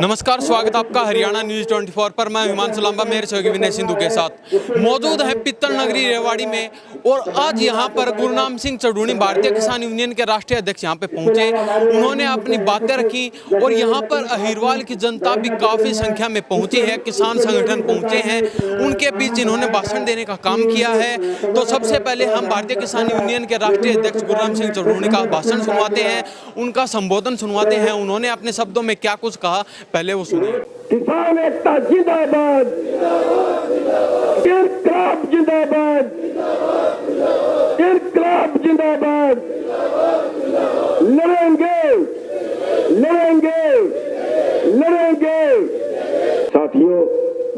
नमस्कार, स्वागत है आपका हरियाणा न्यूज़ 24 पर। मैं हिमांशु लांबा मेरे सहयोगी विनय सिंधु के साथ मौजूद है पित्तल नगरी रेवाड़ी में। और आज यहां पर गुरनाम सिंह चढ़ूनी भारतीय किसान यूनियन के राष्ट्रीय अध्यक्ष यहां पे पहुंचे। उन्होंने अपनी बातें रखी और यहां पर अहिरवाल की जनता भी काफ़ी संख्या में पहुंची है, किसान संगठन पहुंचे हैं, उनके बीच इन्होंने भाषण देने का काम किया है। तो सबसे पहले हम भारतीय किसान यूनियन के राष्ट्रीय अध्यक्ष गुरनाम सिंह चढ़ूनी का भाषण सुनवाते हैं, उनका संबोधन सुनवाते हैं। उन्होंने अपने शब्दों में क्या कुछ कहा, पहले वो सुनिए। किसान एकता जिंदाबाद, इनकलाब जिंदाबाद, इनकलाब जिंदाबाद, लड़ेंगे लड़ेंगे लड़ेंगे। साथियों,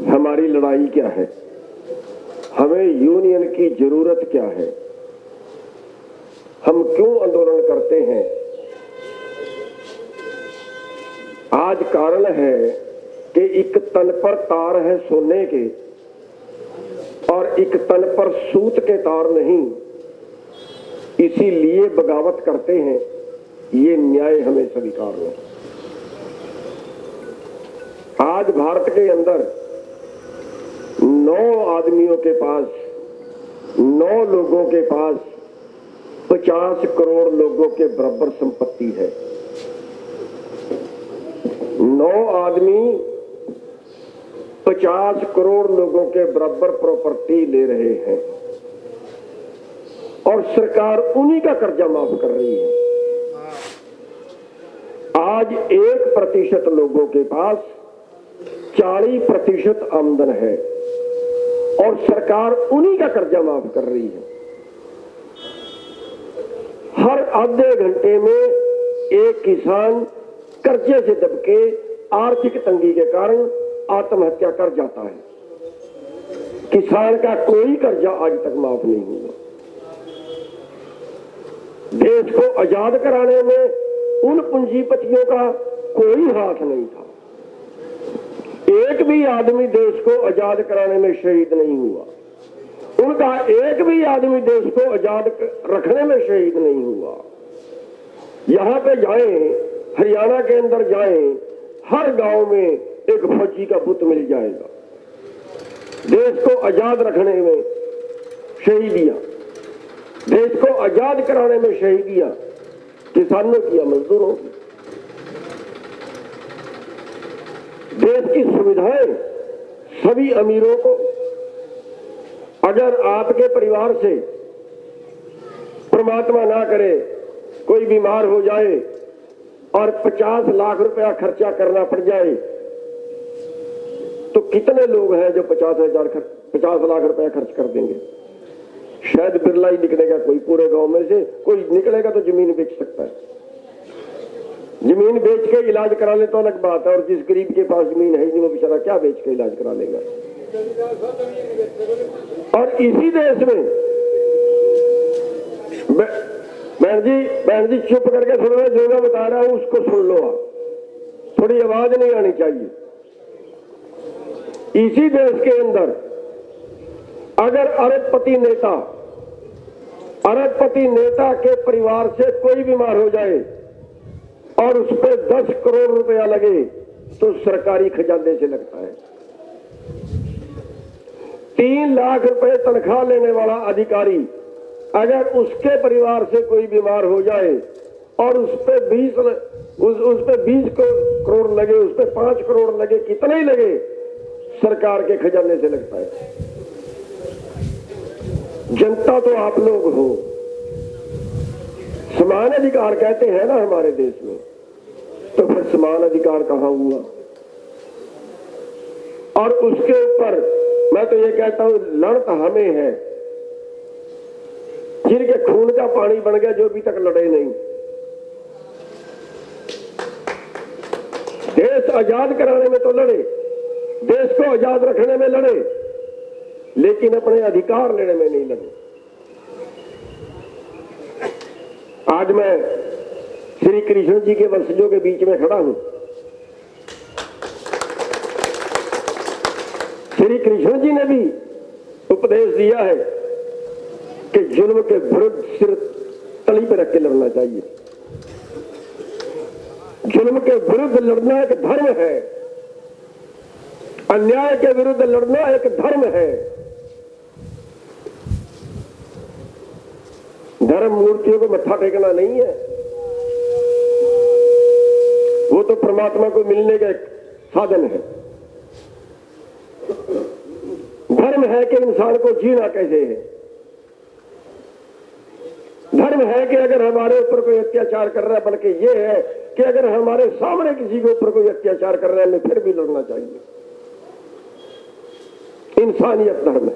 हमारी लड़ाई क्या है, हमें यूनियन की जरूरत क्या है, हम क्यों आंदोलन करते हैं। आज कारण है कि एक तन पर तार है सोने के और एक तन पर सूत के तार नहीं, इसीलिए बगावत करते हैं। ये न्याय हमें स्वीकार हो। आज भारत के अंदर 9 आदमियों के पास, 9 लोगों के पास 50 करोड़ लोगों के बराबर संपत्ति है। 9 आदमी 50 करोड़ लोगों के बराबर प्रॉपर्टी ले रहे हैं और सरकार उन्हीं का कर्जा माफ कर रही है। आज 1% लोगों के पास 40% आमदन है और सरकार उन्हीं का कर्जा माफ कर रही है। हर आधे घंटे में एक किसान कर्जे से दबके आर्थिक तंगी के कारण आत्महत्या कर जाता है। किसान का कोई कर्जा आज तक माफ नहीं हुआ। देश को आजाद कराने में उन पूंजीपतियों का कोई हाथ नहीं था। एक भी आदमी देश को आजाद कराने में शहीद नहीं हुआ। उनका एक भी आदमी देश को आजाद रखने में शहीद नहीं हुआ। यहां पे जाएं, हरियाणा के अंदर जाएं, हर गांव में एक फौजी का बुत मिल जाएगा। देश को आजाद रखने में शहीदियां, देश को आजाद कराने में शहीदियां किसानों की, मजदूरों की। देश की सुविधाएं सभी अमीरों को। अगर आपके परिवार से परमात्मा ना करे कोई बीमार हो जाए और 50 लाख रुपया खर्चा करना पड़ जाए, तो कितने लोग हैं जो 50 लाख रुपया खर्च कर देंगे। शायद बिरला ही निकलेगा, कोई पूरे गांव में से कोई निकलेगा तो जमीन बेच सकता है। जमीन बेच के इलाज करा ले तो अलग बात है, और जिस गरीब के पास जमीन है नहीं वो बेचारा क्या बेच के इलाज करा लेगा। और इसी देश में बहन जी चुप करके सुन रहे, जो मैं बता रहा हूं उसको सुन लो आप, थोड़ी आवाज नहीं आनी चाहिए। इसी देश के अंदर अगर अरबपति नेता के परिवार से कोई बीमार हो जाए और उस पर 10 करोड़ रुपया लगे तो सरकारी खजाने से लगता है। 3 लाख रुपए तनख्वाह लेने वाला अधिकारी अगर उसके परिवार से कोई बीमार हो जाए और उस पे 20 करोड़ लगे, उस पे 5 करोड़ लगे, कितने ही लगे, सरकार के खजाने से लगता है। जनता तो आप लोग हो। समान अधिकार कहते हैं ना हमारे देश में, तो फिर समान अधिकार कहां हुआ। और उसके ऊपर मैं तो ये कहता हूं, लड़त हमें है जिनके खून का पानी बन गया, जो अभी तक लड़े नहीं। देश आजाद कराने में तो लड़े, देश को आजाद रखने में लड़े, लेकिन अपने अधिकार लेने में नहीं लड़े। आज मैं श्री कृष्ण जी के वंशजों के बीच में खड़ा हूं। श्री कृष्ण जी ने भी उपदेश दिया है कि जुल्म के विरुद्ध सिर तली पर रख के लड़ना चाहिए। जुल्म के विरुद्ध लड़ना एक धर्म है, अन्याय के विरुद्ध लड़ना एक धर्म है। धर्म मूर्तियों को मत्था टेकना नहीं है, वो तो परमात्मा को मिलने का एक साधन है। धर्म है कि इंसान को जीना कैसे है। धर्म है कि अगर हमारे ऊपर कोई अत्याचार कर रहा है, बल्कि ये है कि अगर हमारे सामने किसी के ऊपर कोई अत्याचार कर रहा है, हमें फिर भी लड़ना चाहिए। इंसानियत धर्म है।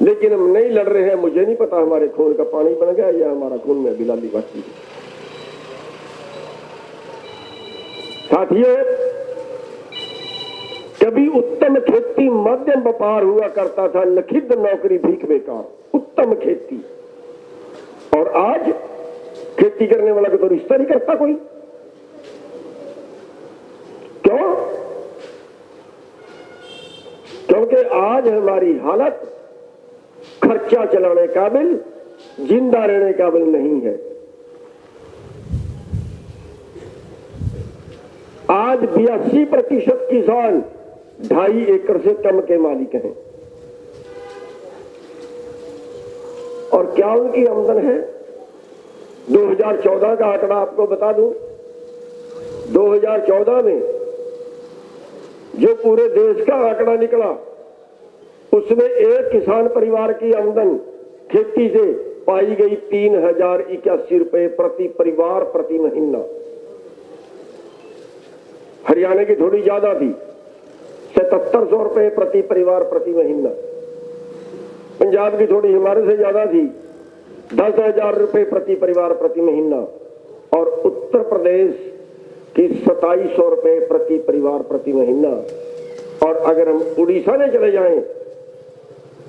लेकिन हम नहीं लड़ रहे हैं। मुझे नहीं पता हमारे खून का पानी बन गया या हमारा खून में बिलाली बचती है। साथियों, कभी उत्तम खेती मध्यम व्यापार हुआ करता था, लखिद नौकरी भीख बेकार। उत्तम खेती, और आज खेती करने वाला को तो रिश्ता नहीं करता कोई। क्यों? क्योंकि आज हमारी हालत खर्चा चलाने काबिल, जिंदा रहने काबिल नहीं है। आज 82% किसान 2.5 एकड़ से कम के मालिक हैं। और क्या उनकी आमदन है? 2014 का आंकड़ा आपको बता दूं। 2014 में जो पूरे देश का आंकड़ा निकला, उसमें एक किसान परिवार की आमदन खेती से पाई गई 3081 रुपए प्रति परिवार प्रति महीना। हरियाणा की थोड़ी ज्यादा थी, 7700 रुपए प्रति परिवार प्रति महीना। पंजाब की थोड़ी हमारे से ज्यादा थी, 10,000 रुपए प्रति परिवार प्रति महीना। और उत्तर प्रदेश की 2700 रुपए प्रति परिवार प्रति महीना। और अगर हम उड़ीसा में चले जाएं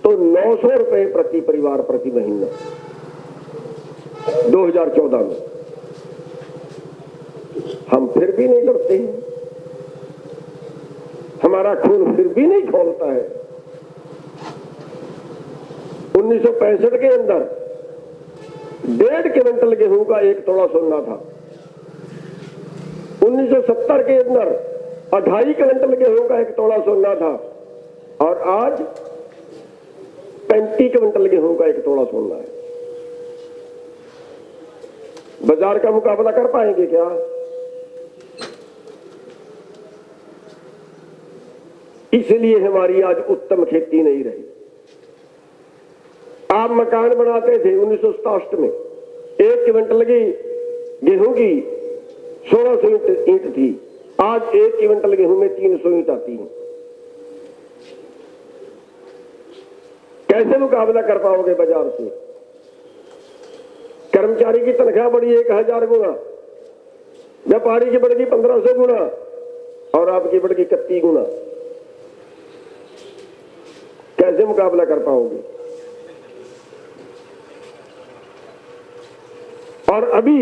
तो 900 रुपए प्रति परिवार प्रति महीना 2014 में। हम फिर भी नहीं लड़ते हैं, हमारा खून फिर भी नहीं खौलता है। 1965 के अंदर 1.5 क्विंटल गेहूं का 1 तोड़ा सोना था। 1970 के अंदर 2.5 क्विंटल गेहूं का 1 तोड़ा सोना था। और आज 35 क्विंटल गेहूं का 1 तोड़ा सोना है। बाजार का मुकाबला कर पाएंगे क्या? इसलिए हमारी आज उत्तम खेती नहीं रही। आप मकान बनाते थे 1967 में, 1 क्विंटल की गेहूं की 1600 ईंट थी। आज 1 क्विंटल गेहूं में 300 ईंट आती है। कैसे मुकाबला कर पाओगे बाजार से? कर्मचारी की तनख्वाह बढ़ी 1000 गुना, व्यापारी की बढ़ गई 1500 गुना, और आपकी बढ़ गई 31 गुना। कैसे मुकाबला कर पाओगे? और अभी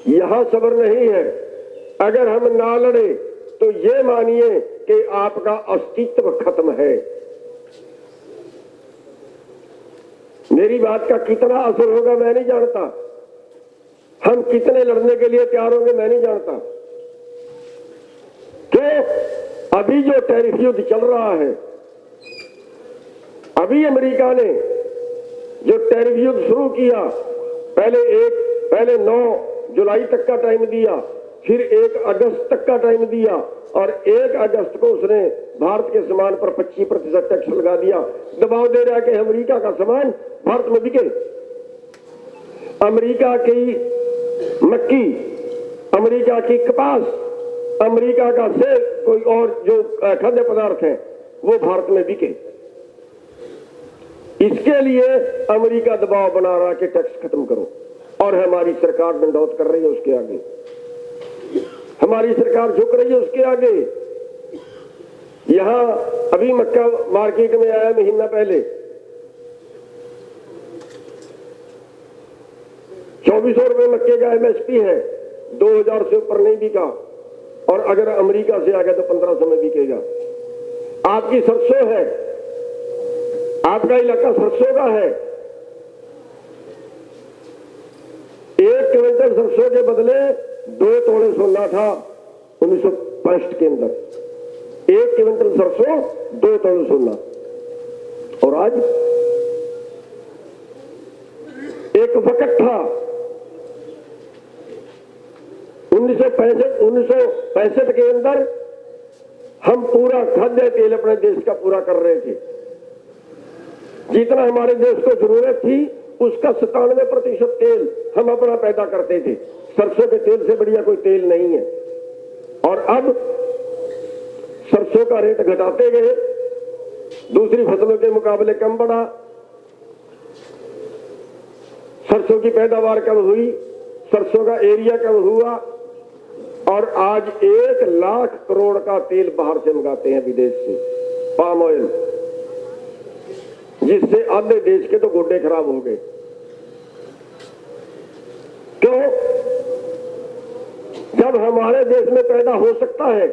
यहां सब्र नहीं है। अगर हम ना लड़े तो ये मानिए कि आपका अस्तित्व खत्म है। मेरी बात का कितना असर होगा मैं नहीं जानता, हम कितने लड़ने के लिए तैयार होंगे मैं नहीं जानता। कि अभी जो टैरिफ युद्ध चल रहा है, अभी अमेरिका ने जो टैरिफ युद्ध शुरू किया, पहले 9 जुलाई तक का टाइम दिया, फिर 1 अगस्त तक का टाइम दिया, और 1 अगस्त को उसने भारत के सामान पर 25% टैक्स लगा दिया। दबाव दे रहा है कि अमेरिका का सामान भारत में बिके। अमेरिका की मक्की, अमेरिका की कपास, अमेरिका का सेब, कोई और जो खाद्य पदार्थ है वो भारत में बिके। इसके लिए अमेरिका दबाव बना रहा है कि टैक्स खत्म करो, और हमारी सरकार दंडौत कर रही है उसके आगे। हमारी सरकार झुक रही है उसके आगे। यहां अभी मक्का मार्केट में आया महीना पहले, 2400 रुपए मक्के का एमएसपी है, 2000 से ऊपर नहीं बिका। और अगर अमेरिका से आ गया तो 1500 में बिकेगा। आपकी सरसों है, आपका इलाका सरसों का है, 1 क्विंटल सरसों के बदले 2 तोले सोना था 1965 के अंदर। 1 क्विंटल सरसों 2 तोले सोना। और आज एक वक्त था 1965 के अंदर हम पूरा खाद्य तेल अपने देश का पूरा कर रहे थे। जितना हमारे देश को जरूरत थी उसका 97% तेल हम अपना पैदा करते थे। सरसों के तेल से बढ़िया कोई तेल नहीं है। और अब सरसों का रेट घटाते गए, दूसरी फसलों के मुकाबले कम बढ़ा। सरसों की पैदावार कम हुई, सरसों का एरिया कम हुआ और आज 1 लाख करोड़ का तेल बाहर से मंगाते हैं विदेश से, पाम ऑयल, जिससे आधे देश के तो गोड्डे खराब हो गए। क्यों? जब हमारे देश में पैदा हो सकता है,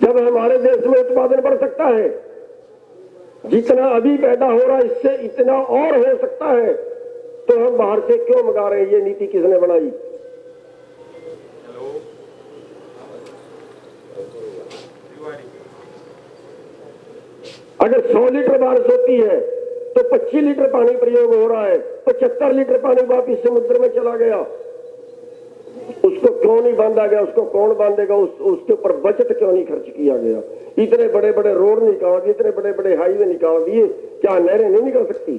जब हमारे देश में उत्पादन बढ़ सकता है, जितना अभी पैदा हो रहा है इससे इतना और हो सकता है, तो हम बाहर से क्यों मंगा रहे हैं? ये नीति किसने बनाई? अगर 100 लीटर बारिश होती है तो 25 लीटर पानी प्रयोग हो रहा है, 75 लीटर पानी वापिस समुद्र में चला गया। उसको क्यों नहीं बांधा गया? उसको कौन बांधेगा? उसके ऊपर बचत क्यों नहीं खर्च किया गया? इतने बड़े बड़े रोड निकाल दिए, इतने बड़े बड़े हाईवे निकाल दिए, क्या नहरें नहीं निकल सकती?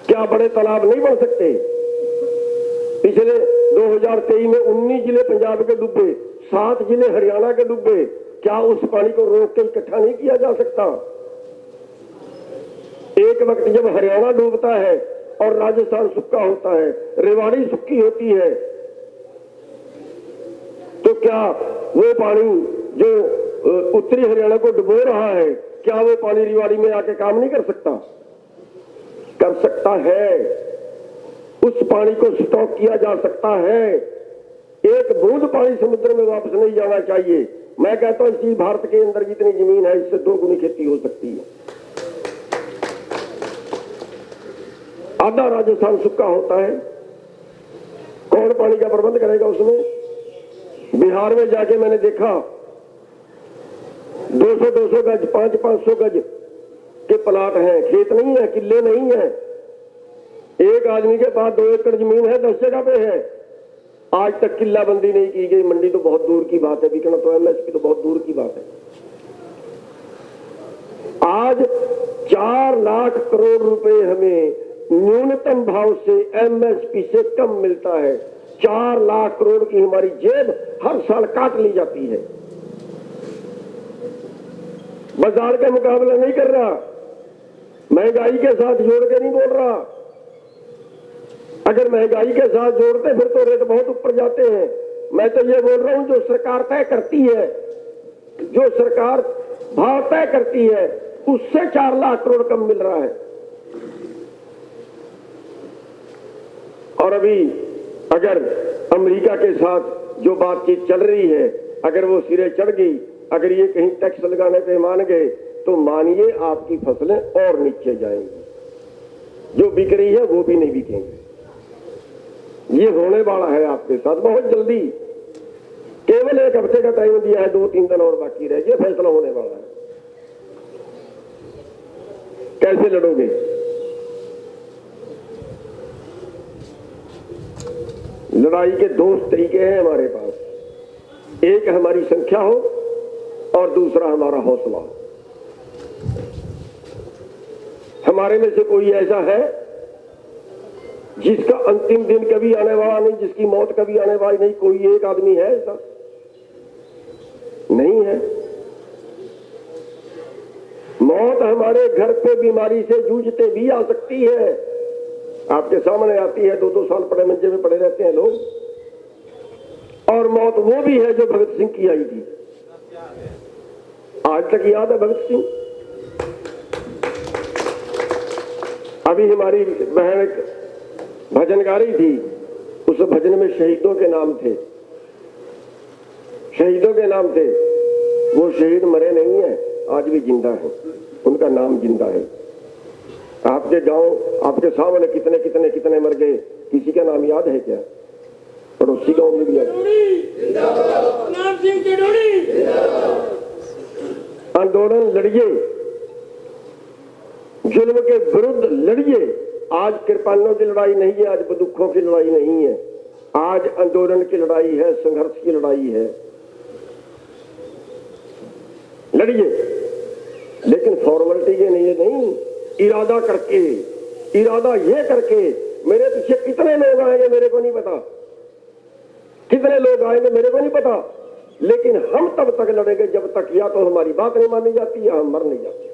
क्या बड़े तालाब नहीं बन सकते? पिछले 2023 में 19 जिले पंजाब के डूबे, 7 जिले हरियाणा के डूबे। क्या उस पानी को रोक के इकट्ठा नहीं किया जा सकता? एक वक्त जब हरियाणा डूबता है और राजस्थान सूखा होता है, रेवाड़ी सूखी होती है, तो क्या वो पानी जो उत्तरी हरियाणा को डुबो रहा है, क्या वो पानी रेवाड़ी में आके काम नहीं कर सकता? कर सकता है। उस पानी को स्टॉक किया जा सकता है। एक बूंद पानी समुद्र में वापस नहीं जाना चाहिए। मैं कहता हूं इसी भारत के अंदर जितनी जमीन है, इससे 2 गुनी खेती हो सकती है। आधा राजस्थान सूखा होता है, कौन पानी का प्रबंध करेगा उसमें? बिहार में जाके मैंने देखा 200-200 गज, 500-500 गज के प्लाट हैं, खेत नहीं है, किले नहीं है। एक आदमी के पास 2 एकड़ जमीन है, 10 जगह पे है। आज तक किला बंदी नहीं की गई। मंडी तो बहुत दूर की बात है, बिकना तो एमएसपी तो बहुत दूर की बात है। आज 4 लाख करोड़ रुपए हमें न्यूनतम भाव से एमएसपी से कम मिलता है। 4 लाख करोड़ की हमारी जेब हर साल काट ली जाती है। बाजार का मुकाबला नहीं कर रहा, महंगाई के साथ जोड़ के नहीं बोल रहा। अगर महंगाई के साथ जोड़ते फिर तो रेट बहुत ऊपर जाते हैं। मैं तो ये बोल रहा हूं जो सरकार तय करती है, जो सरकार भाव तय करती है, उससे 4 लाख करोड़ कम मिल रहा है। और अभी अगर अमेरिका के साथ जो बातचीत चल रही है, अगर वो सिरे चढ़ गई, अगर ये कहीं टैक्स लगाने पे मान गए, तो मानिए आपकी फसलें और नीचे जाएंगी। जो बिक रही है वो भी नहीं बिकेंगे। ये होने वाला है आपके साथ बहुत जल्दी। केवल 1 हफ्ते का टाइम दिया है, 2-3 दिन और बाकी रह गए, फैसला होने वाला है। कैसे लड़ोगे? लड़ाई के 2 तरीके हैं हमारे पास। एक हमारी संख्या हो और दूसरा हमारा हौसला हो। हमारे में से कोई ऐसा है जिसका अंतिम दिन कभी आने वाला नहीं, जिसकी मौत कभी आने वाली नहीं? कोई एक आदमी है ऐसा? नहीं है। मौत हमारे घर पे बीमारी से जूझते भी आ सकती है। आपके सामने आती है, 2-2 साल पड़े मंजे में पड़े रहते हैं लोग। और मौत वो भी है जो भगत सिंह की आई थी। आज तक याद है भगत सिंह। अभी हमारी बहन एक भजनकारी थी, उस भजन में शहीदों के नाम थे, शहीदों के नाम थे। वो शहीद मरे नहीं है, आज भी जिंदा है, उनका नाम जिंदा है। आपके गांव, आपके सामने कितने कितने कितने मर गए, किसी का नाम याद है क्या? पड़ोसी गांव में भी आंदोलन लड़िए, जुल्म के विरुद्ध लड़िए। आज कृपाणों की लड़ाई नहीं है, आज बंदूकों की लड़ाई नहीं है, आज आंदोलन की लड़ाई है, संघर्ष की लड़ाई है। लड़िए, लेकिन फॉर्मेलिटी के लिए नहीं, इरादा करके, इरादा ये करके। मेरे पीछे कितने लोग आएंगे मेरे को नहीं पता, कितने लोग आएंगे मेरे को नहीं पता, लेकिन हम तब तक लड़ेंगे जब तक या तो हमारी बात नहीं मानी जाती या हम मर नहीं जाते।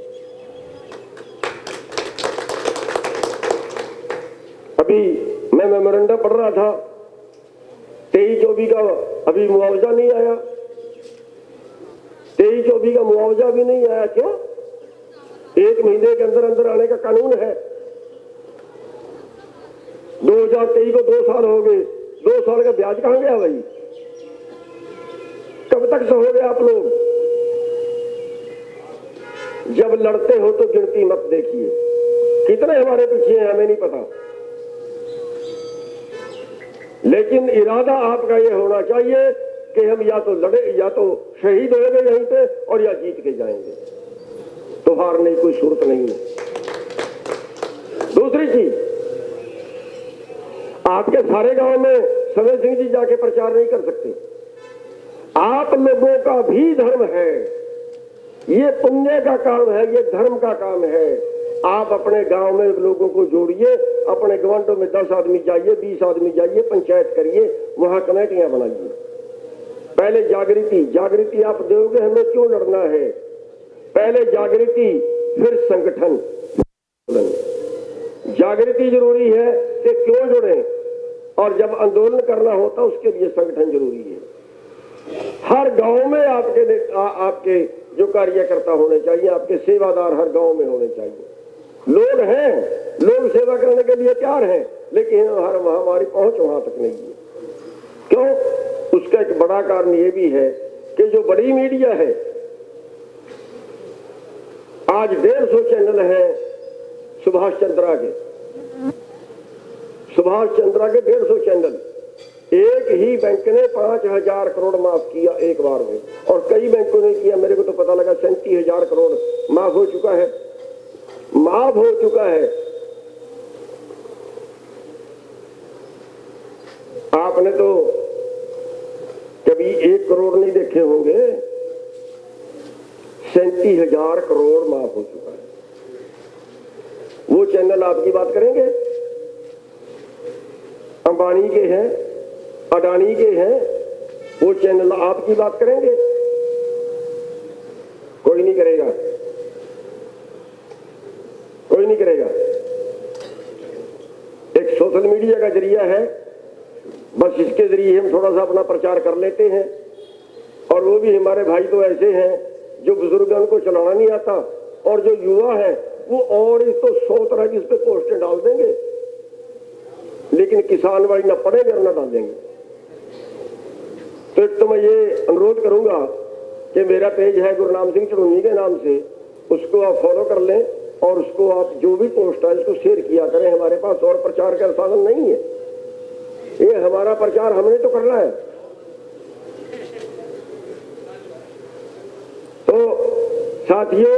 अभी मैं मेमोरेंडम पढ़ रहा था, 23-24 का अभी मुआवजा नहीं आया, 23-24 का मुआवजा भी नहीं आया। क्यों? 1 महीने के अंदर अंदर आने का कानून है। 2023 को 2 साल हो गए, 2 साल का ब्याज कहां गया भाई? कब तक सहोगे आप लोग? जब लड़ते हो तो गिनती मत देखिए, कितने हमारे पीछे हैं हमें नहीं पता, लेकिन इरादा आपका ये होना चाहिए कि हम या तो लड़े, या तो शहीद होंगे यहीं पे, और या जीत के जाएंगे, तो हारने की कोई सूरत नहीं है। दूसरी चीज, आपके सारे गांव में समय सिंह जी जाके प्रचार नहीं कर सकते। आप लोगों का भी धर्म है, ये पुण्य का काम है, ये धर्म का काम है। आप अपने गांव में लोगों को जोड़िए, अपने गवंडों में 10 आदमी जाइए, 20 आदमी जाइए, पंचायत करिए, वहां कमेटियां बनाइए। पहले जागृति, जागृति आप दोगे हमें क्यों लड़ना है, पहले जागृति फिर संगठन। जागृति जरूरी है कि क्यों जुड़े, और जब आंदोलन करना होता उसके लिए संगठन जरूरी है। हर गांव में आपके जो कार्यकर्ता होने चाहिए, आपके सेवादार हर गांव में होने चाहिए। लोग हैं, लोग सेवा करने के लिए तैयार हैं, लेकिन हमारी पहुंच वहां तक नहीं है। क्यों? उसका एक बड़ा कारण यह भी है कि जो बड़ी मीडिया है, आज 150 चैनल है सुभाष चंद्रा के, 150 चैनल। एक ही बैंक ने 5000 करोड़ माफ किया एक बार में, और कई बैंकों ने किया। मेरे को तो पता लगा 37,000 करोड़ माफ हो चुका है, माफ हो चुका है। आपने तो कभी 1 करोड़ नहीं देखे होंगे, 37,000 करोड़ माफ हो चुका है। वो चैनल आपकी बात करेंगे? अंबानी के हैं, अडानी के हैं, वो चैनल आपकी बात करेंगे? कोई नहीं करेगा, कोई नहीं करेगा। एक सोशल मीडिया का जरिया है, बस इसके जरिए हम थोड़ा सा अपना प्रचार कर लेते हैं, और वो भी हमारे भाई तो ऐसे हैं जो बुजुर्गों को चलाना नहीं आता, और जो युवा है वो और इसको 100 तरह की इस पे पोस्टें डाल देंगे, लेकिन किसान वाली ना पढ़ेंगे और ना डालेंगे। तो एक तो मैं ये अनुरोध करूंगा कि मेरा पेज है गुरनाम सिंह चढ़ूनी के नाम से, उसको आप फॉलो कर लें, और उसको आप जो भी पोस्ट है इसको शेयर किया करें। हमारे पास और प्रचार का साधन नहीं है, ये हमारा प्रचार हमने तो करना है। तो साथियों,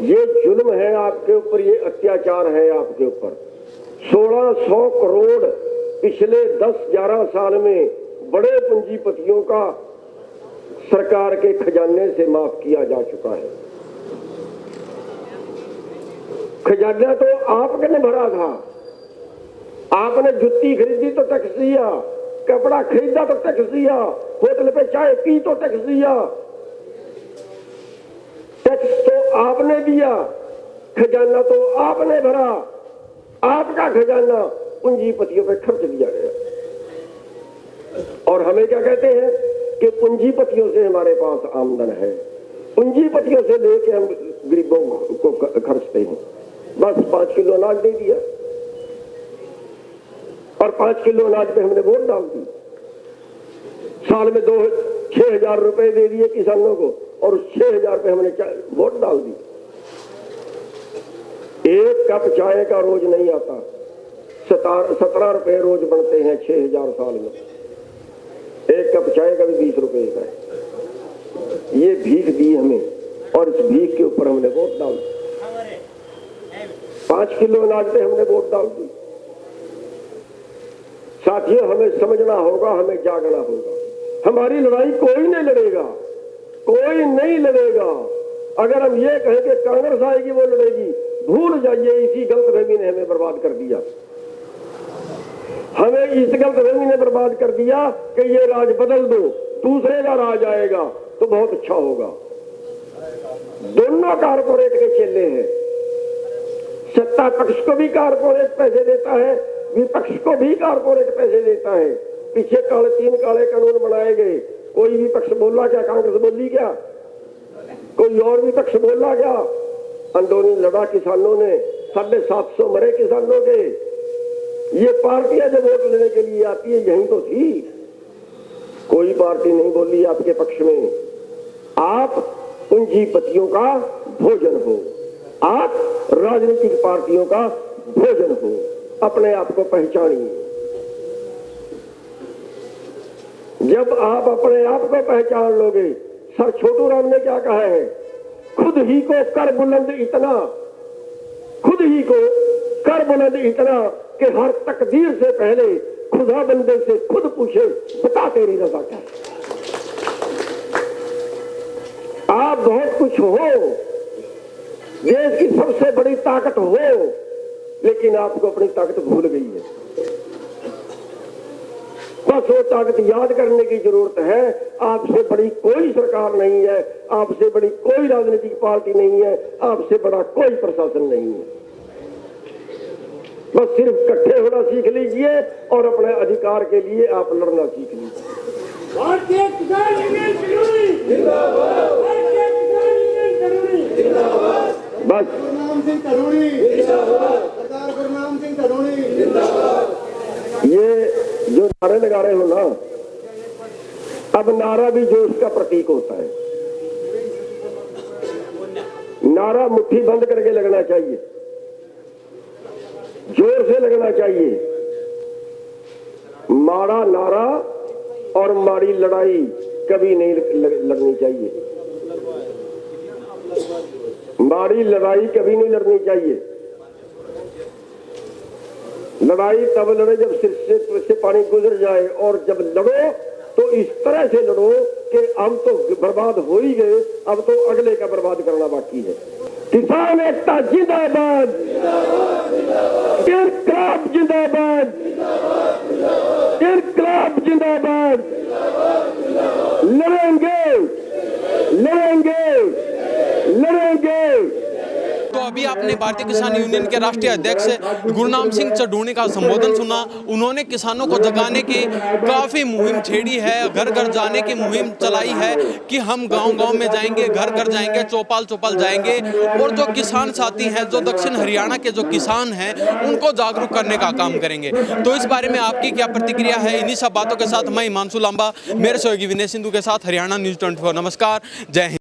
ये जुल्म है आपके ऊपर, ये अत्याचार है आपके ऊपर। 1600 करोड़ पिछले 10-11 साल में बड़े पूंजीपतियों का सरकार के खजाने से माफ किया जा चुका है। खजाना तो आपने भरा था, आपने जुत्ती खरीदी तो टैक्स दिया, कपड़ा खरीदा तो टैक्स दिया, होटल पे चाय पी तो टैक्स दिया, टैक्स तो आपने दिया, खजाना तो आपने भरा। आपका खजाना पूंजीपतियों पे खर्च दिया गया, और हमें क्या कहते हैं कि पूंजीपतियों से हमारे पास आमदन है, पूंजीपतियों से लेके हम गरीबों को खर्चते हैं। बस 5 किलो अनाज दे दिया, और 5 किलो अनाज पे हमने वोट डाल दी। साल में 6,000 रुपए दे दिए किसानों को, और उस 6,000 पे हमने वोट डाल दी। एक कप चाय का रोज नहीं आता, 17 रुपए रोज बनते हैं 6000 साल में। एक कप चाय का भी 20 रुपए का है। ये भीख दी हमें और इस भीख के ऊपर हमने वोट डाल दी। 5 किलो अनाज पे हमने वोट डाल दी। साथियों, हमें समझना होगा, हमें जागना होगा। हमारी लड़ाई कोई नहीं लड़ेगा, कोई नहीं लड़ेगा। अगर हम ये कहें कि कांग्रेस आएगी वो लड़ेगी, भूल जाइए, इसी गलतफहमी ने हमें बर्बाद कर दिया। हमें इस गलतफहमी ने बर्बाद कर दिया कि ये राज बदल दो, दूसरे का राज आएगा तो बहुत अच्छा होगा। दोनों कारपोरेट के चेले हैं। सत्ता पक्ष को भी कारपोरेट पैसे देता है, विपक्ष को भी कारपोरेट पैसे देता है। पीछे 3 काले कानून बनाए गए। कोई विपक्ष बोला क्या? कांग्रेस बोली क्या? कोई और विपक्ष बोला क्या? अंदरूनी लड़ा किसानों ने, 750 मरे किसानों के। ये पार्टियां जब वोट लेने के लिए आती है, यही तो थी। कोई पार्टी नहीं बोली आपके पक्ष में। आप पूंजीपतियों का भोजन हो, आप राजनीतिक पार्टियों का भोजन हो। अपने आप को पहचानिए। जब आप अपने आप को पहचान लोगे, सर छोटू राम ने क्या कहा है? खुद ही को कर बुलंद इतना, खुद ही को कर बुलंद इतना कि हर तकदीर से पहले खुदा बंदे से खुद पूछे, बता तेरी रजा क्या? आप बहुत कुछ हो, देश की सबसे बड़ी ताकत हो, लेकिन आपको अपनी ताकत भूल गई है। बस वो ताकत याद करने की जरूरत है। आपसे बड़ी कोई सरकार नहीं है, आपसे बड़ी कोई राजनीतिक पार्टी नहीं है, आपसे बड़ा कोई प्रशासन नहीं है। बस सिर्फ इकट्ठे होना सीख लीजिए और अपने अधिकार के लिए आप लड़ना सीख लीजिए। भारतीय किसान यूनियन जरूरी जिंदाबाद, भारतीय किसान यूनियन जरूरी जिंदाबाद, बस गुरनाम सिंह तरूणी जिंदाबाद, सरदार गुरनाम सिंह तरूणी जिंदाबाद। ये जो नारे लगा रहे हो ना, अब नारा भी जोश का प्रतीक होता है। नारा मुट्ठी बंद करके लगना चाहिए, जोर से लगना चाहिए। माड़ा नारा और माड़ी लड़ाई कभी नहीं लड़नी चाहिए। माड़ी लड़ाई कभी नहीं लड़नी चाहिए। लड़ाई तब लड़े जब सिर से पानी गुजर जाए, और जब लड़ो तो इस तरह से लड़ो कि हम तो बर्बाद हो ही गए, अब तो अगले का बर्बाद करना बाकी है। किसान एकता जिंदाबाद, इनकलाब जिंदाबाद, इनकलाब जिंदाबाद। लड़ेंगे, लड़ेंगे, लड़ेंगे। तो अभी आपने भारतीय किसान यूनियन के राष्ट्रीय अध्यक्ष गुरनाम सिंह चढ़ूणी का संबोधन सुना। उन्होंने किसानों को जगाने की काफ़ी मुहिम छेड़ी है, घर घर जाने की मुहिम चलाई है कि हम गांव-गांव में जाएंगे, घर घर जाएंगे, चौपाल चौपाल जाएंगे और जो किसान साथी हैं, जो दक्षिण हरियाणा के जो किसान हैं, उनको जागरूक करने का काम करेंगे। तो इस बारे में आपकी क्या प्रतिक्रिया है? इन्हीं सब बातों के साथ मैं हिमांशु लांबा, मेरे सहयोगी विनय सिंधु के साथ हरियाणा न्यूज़ 24। नमस्कार, जय हिंद।